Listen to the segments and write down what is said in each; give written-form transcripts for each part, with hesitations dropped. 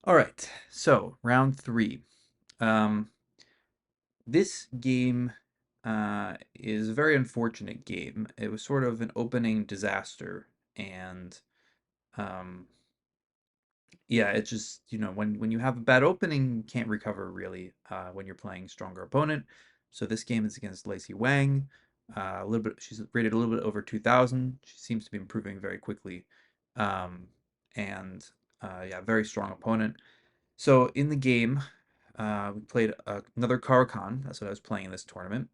All right, so round three. Um, this game is a very unfortunate game. It was sort of an opening disaster, and um, yeah, it's just when you have a bad opening, you can't recover really when you're playing stronger opponent. So this game is against Lacey Wang. A little bit, she's rated a little bit over 2,000. She seems to be improving very quickly, um, and yeah, very strong opponent. So in the game, we played another Caro-Kann. That's what I was playing in this tournament,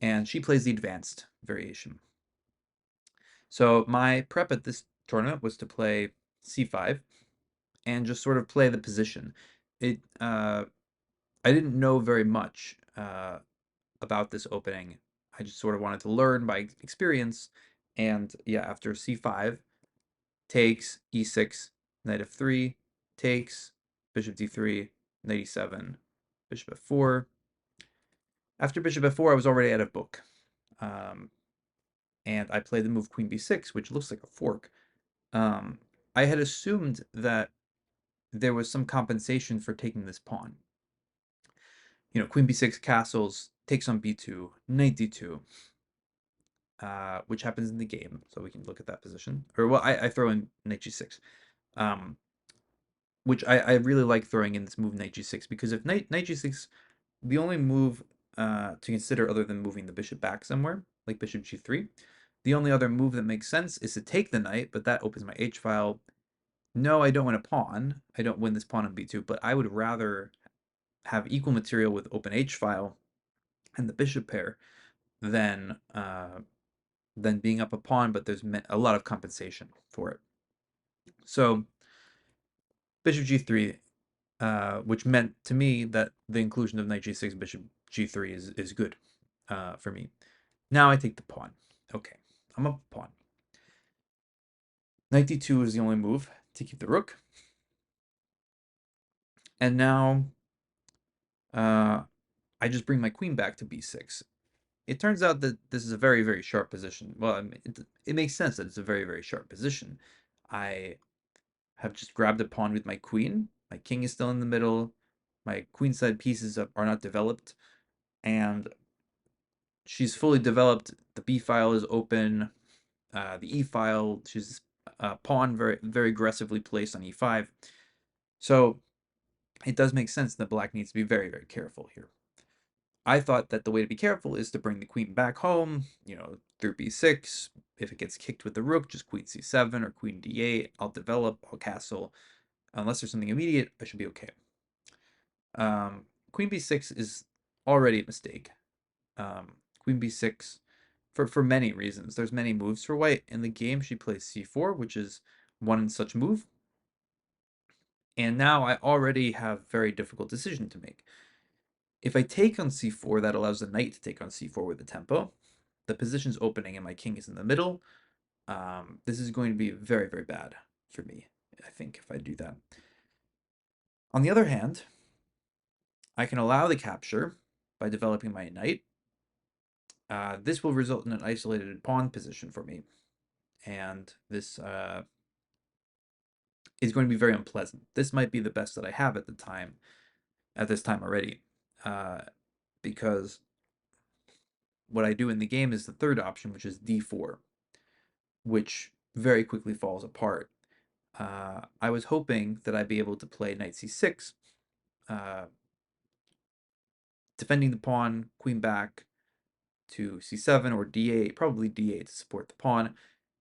and she plays the advanced variation. So my prep at this tournament was to play c5 and just sort of play the position. It I didn't know very much about this opening. I just sort of wanted to learn by experience, and yeah, after c5 takes e6, knight f3 takes bishop d3, knight e7, bishop f4. After bishop f4, I was already out of book. Um, and I played the move queen b6, which looks like a fork. Um, I had assumed that there was some compensation for taking this pawn. Queen b6 castles, takes on b2, knight d2, which happens in the game, so we can look at that position. Or, well, I throw in knight g6, um, which I really like throwing in this move knight g6, because if knight g6, the only move to consider other than moving the bishop back somewhere, like bishop g3, the only other move that makes sense is to take the knight, but that opens my h-file. No, I don't win a pawn. I don't win this pawn on b2, but I would rather have equal material with open h-file and the bishop pair than being up a pawn, but there's a lot of compensation for it. So bishop g3, which meant to me that the inclusion of knight g6, bishop g3 is good for me. Now I take the pawn. Okay, I'm up a pawn. Knight d2 is the only move to keep the rook. And now I just bring my queen back to b6. It turns out that this is a very, very sharp position. Well, I mean, it makes sense that it's a very, very sharp position. I have just grabbed a pawn with my queen. My king is still in the middle. My queenside pieces are not developed. And she's fully developed. The b file is open. The e file, she's pawn very, very aggressively placed on e5. So it does make sense that black needs to be very, very careful here. I thought that the way to be careful is to bring the queen back home, through b6. If it gets kicked with the rook, just queen c7 or queen d8. I'll develop, I'll castle. Unless there's something immediate, I should be okay. Queen b6 is already a mistake. Queen b6, for many reasons. There's many moves for white. In the game, she plays c4, which is one such move. And now I already have very difficult decision to make. If I take on c4, that allows the knight to take on c4 with the tempo. The position's opening and my king is in the middle. This is going to be very, very bad for me, I think, if I do that. On the other hand, I can allow the capture by developing my knight. This will result in an isolated pawn position for me, and this is going to be very unpleasant. This might be the best that I have at this time already, because what I do in the game is the third option, which is d4, which very quickly falls apart. I was hoping that I'd be able to play knight c6, uh, defending the pawn, queen back to c7 or d8, probably d8 to support the pawn,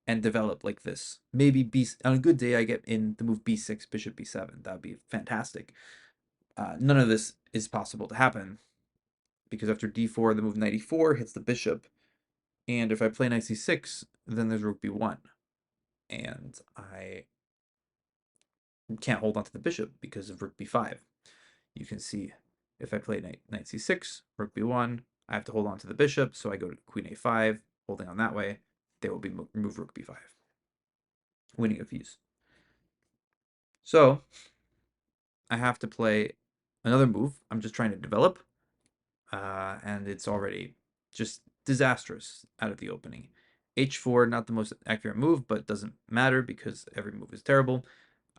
and develop like this. Maybe on a good day I get in the move b6, bishop b7. That would be fantastic. None of this is possible to happen because after d4, the move knight e4 hits the bishop, and if I play knight c6, then there's rook b1, and I can't hold on to the bishop because of rook b5. You can see if I play knight c6, rook b1, I have to hold on to the bishop, so I go to queen a5, holding on that way. They will be move rook b5, winning a fuse. So I have to play another move. I'm just trying to develop, and it's already just disastrous out of the opening. h4, not the most accurate move, but doesn't matter because every move is terrible.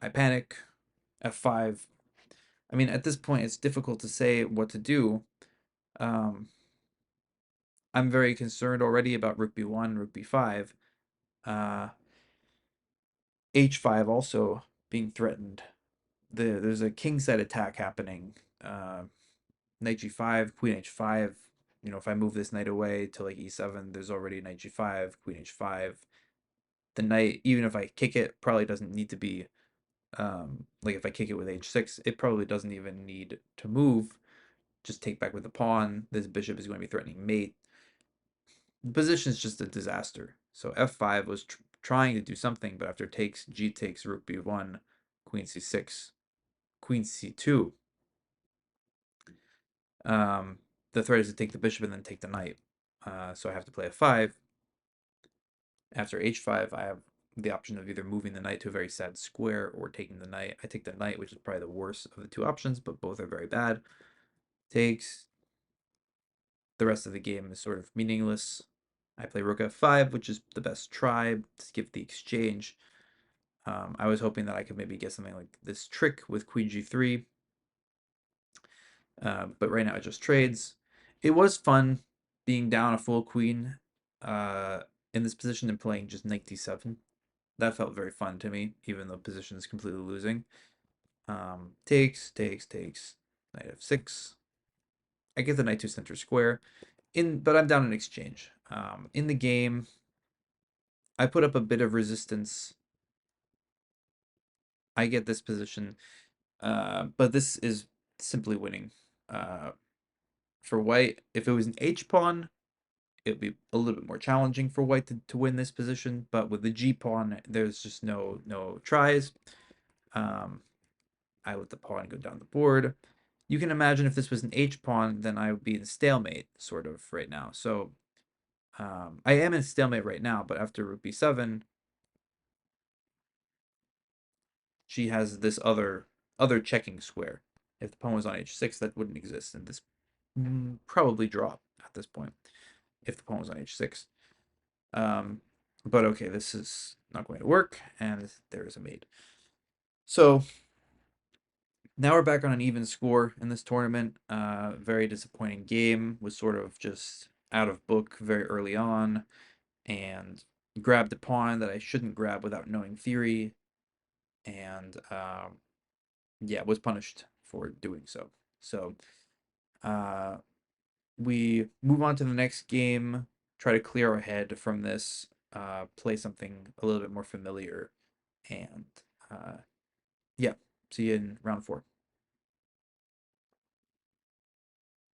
I panic. F5. I mean, at this point, it's difficult to say what to do. Um, I'm very concerned already about rook b1, rook b5. Uh, h5 also being threatened. There's a king side attack happening. Knight g5, queen h5. You know, if I move this knight away to like e7, there's already knight g5, queen h5. The knight, even if I kick it, probably doesn't need to be like if I kick it with h6, it probably doesn't even need to move. Just take back with the pawn. This bishop is going to be threatening mate. The position is just a disaster. So f5 was trying to do something, but after takes, g takes, rook b1, queen c6, queen c2. Um, the threat is to take the bishop and then take the knight. So I have to play f5. After h5, I have the option of either moving the knight to a very sad square or taking the knight. I take the knight, which is probably the worst of the two options, but both are very bad. Takes. The rest of the game is sort of meaningless. I play rook f5, which is the best try to give the exchange. I was hoping that I could maybe get something like this trick with queen g3, but right now it just trades. It was fun being down a full queen uh, in this position and playing just knight d7. That felt very fun to me, even though position is completely losing. Takes, knight f6. I get the knight to center square, but I'm down in exchange. In the game, I put up a bit of resistance. I get this position, but this is simply winning. Uh, for white, if it was an H pawn, it would be a little bit more challenging for white to win this position. But with the G pawn, there's just no tries. Um, I let the pawn go down the board. You can imagine if this was an H pawn, then I would be in stalemate sort of right now. So I am in stalemate right now, but after rook b7, she has this other checking square. If the pawn was on h6, that wouldn't exist, and this probably draw at this point if the pawn was on h6. But okay, this is not going to work, and there is a mate. So now we're back on an even score in this tournament. Very disappointing game. Was sort of just out of book very early on, and grabbed a pawn that I shouldn't grab without knowing theory, and yeah, was punished for doing so. So uh, we move on to the next game, try to clear our head from this, play something a little bit more familiar, and yeah, see you in round 4.